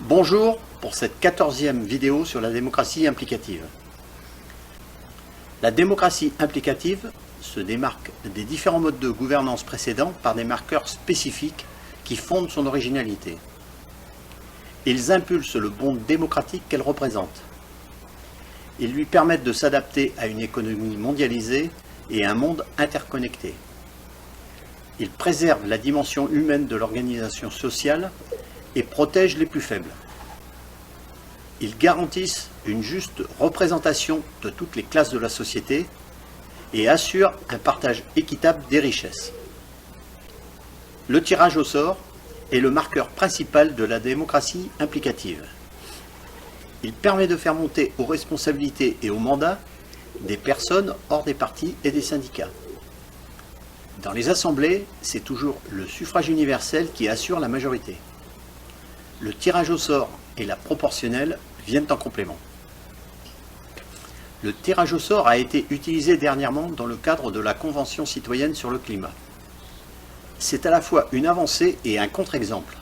Bonjour pour cette 14e vidéo sur la démocratie implicative. La démocratie implicative se démarque des différents modes de gouvernance précédents par des marqueurs spécifiques qui fondent son originalité. Ils impulsent le monde démocratique qu'elle représente. Ils lui permettent de s'adapter à une économie mondialisée et à un monde interconnecté. Ils préservent la dimension humaine de l'organisation sociale et protègent les plus faibles. Ils garantissent une juste représentation de toutes les classes de la société et assurent un partage équitable des richesses. Le tirage au sort est le marqueur principal de la démocratie implicative. Il permet de faire monter aux responsabilités et aux mandats des personnes hors des partis et des syndicats. Dans les assemblées, c'est toujours le suffrage universel qui assure la majorité. Le tirage au sort et la proportionnelle viennent en complément. Le tirage au sort a été utilisé dernièrement dans le cadre de la Convention citoyenne sur le climat. C'est à la fois une avancée et un contre-exemple.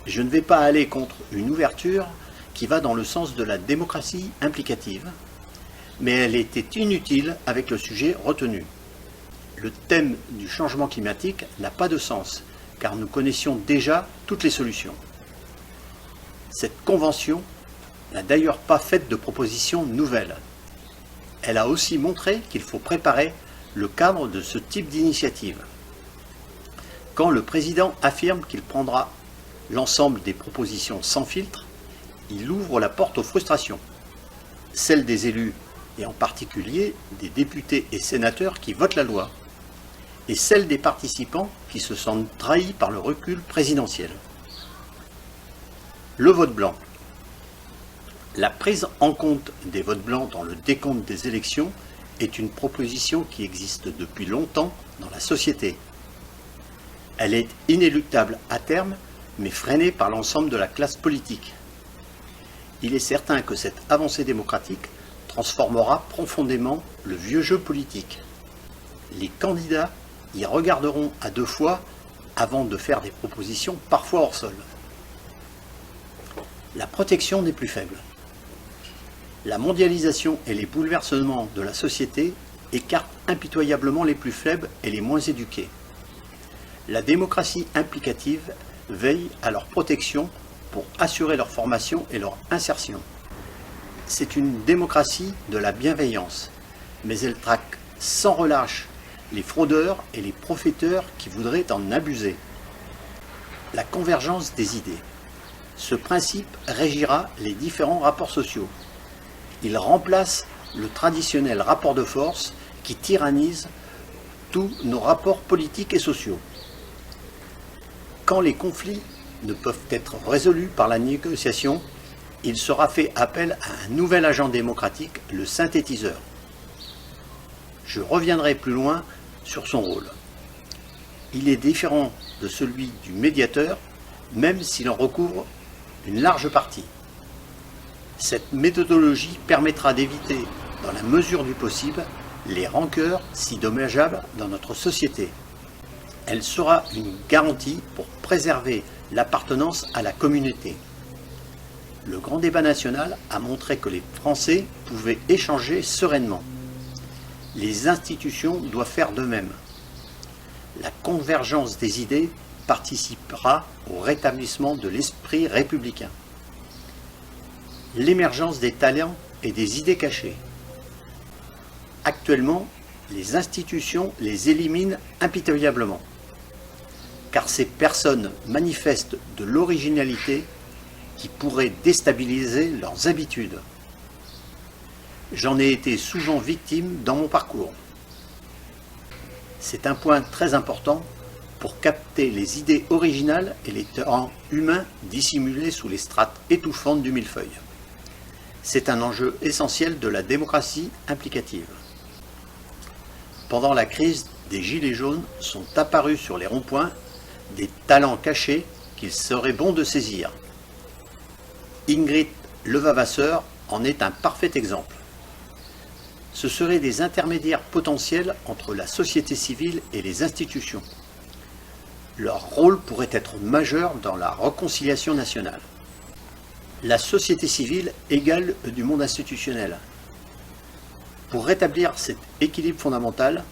Je ne vais pas aller contre une ouverture qui va dans le sens de la démocratie implicative, mais elle était inutile avec le sujet retenu. Le thème du changement climatique n'a pas de sens, car nous connaissions déjà toutes les solutions. Cette convention n'a d'ailleurs pas fait de propositions nouvelles. Elle a aussi montré qu'il faut préparer le cadre de ce type d'initiative. Quand le président affirme qu'il prendra l'ensemble des propositions sans filtre, il ouvre la porte aux frustrations, celles des élus et en particulier des députés et sénateurs qui votent la loi, et celles des participants qui se sentent trahis par le recul présidentiel. Le vote blanc. La prise en compte des votes blancs dans le décompte des élections est une proposition qui existe depuis longtemps dans la société. Elle est inéluctable à terme, mais freinée par l'ensemble de la classe politique. Il est certain que cette avancée démocratique transformera profondément le vieux jeu politique. Les candidats y regarderont à deux fois avant de faire des propositions parfois hors sol. La protection des plus faibles. La mondialisation et les bouleversements de la société écartent impitoyablement les plus faibles et les moins éduqués. La démocratie implicative veille à leur protection pour assurer leur formation et leur insertion. C'est une démocratie de la bienveillance, mais elle traque sans relâche les fraudeurs et les profiteurs qui voudraient en abuser. La convergence des idées. Ce principe régira les différents rapports sociaux. Il remplace le traditionnel rapport de force qui tyrannise tous nos rapports politiques et sociaux. Quand les conflits ne peuvent être résolus par la négociation, il sera fait appel à un nouvel agent démocratique, le synthétiseur. Je reviendrai plus loin sur son rôle. Il est différent de celui du médiateur, même s'il en recouvre une large partie. Cette méthodologie permettra d'éviter, dans la mesure du possible, les rancœurs si dommageables dans notre société. Elle sera une garantie pour préserver l'appartenance à la communauté. Le grand débat national a montré que les Français pouvaient échanger sereinement. Les institutions doivent faire de même. La convergence des idées participera au rétablissement de l'esprit républicain. L'émergence des talents et des idées cachées. Actuellement, les institutions les éliminent impitoyablement, car ces personnes manifestent de l'originalité qui pourrait déstabiliser leurs habitudes. J'en ai été souvent victime dans mon parcours. C'est un point très important pour capter les idées originales et les talents humains dissimulés sous les strates étouffantes du millefeuille. C'est un enjeu essentiel de la démocratie implicative. Pendant la crise des Gilets jaunes sont apparus sur les ronds-points des talents cachés qu'il serait bon de saisir. Ingrid Levavasseur en est un parfait exemple. Ce seraient des intermédiaires potentiels entre la société civile et les institutions. Leur rôle pourrait être majeur dans la réconciliation nationale. La société civile égale du monde institutionnel. Pour rétablir cet équilibre fondamental,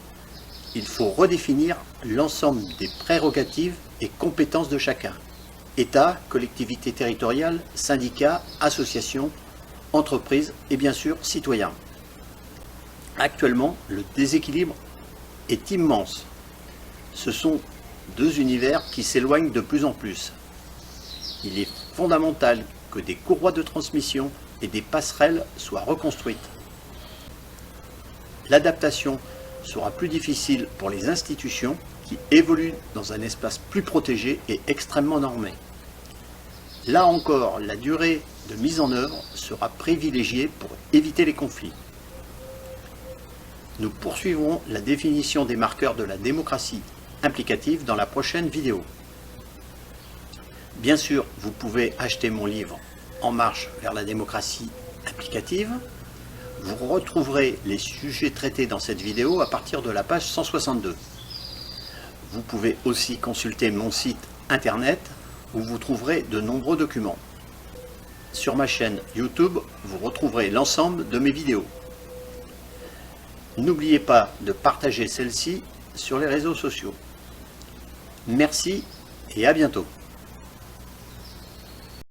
il faut redéfinir l'ensemble des prérogatives et compétences de chacun. État, collectivités territoriales, syndicats, associations, entreprises et bien sûr citoyens. Actuellement, le déséquilibre est immense. Ce sont deux univers qui s'éloignent de plus en plus. Il est fondamental que des courroies de transmission et des passerelles soient reconstruites. L'adaptation sera plus difficile pour les institutions qui évoluent dans un espace plus protégé et extrêmement normé. Là encore, la durée de mise en œuvre sera privilégiée pour éviter les conflits. Nous poursuivrons la définition des marqueurs de la démocratie implicative dans la prochaine vidéo. Bien sûr, vous pouvez acheter mon livre « En marche vers la démocratie implicative ». Vous retrouverez les sujets traités dans cette vidéo à partir de la page 162. Vous pouvez aussi consulter mon site internet où vous trouverez de nombreux documents. Sur ma chaîne YouTube, vous retrouverez l'ensemble de mes vidéos. N'oubliez pas de partager celle-ci sur les réseaux sociaux. Merci et à bientôt.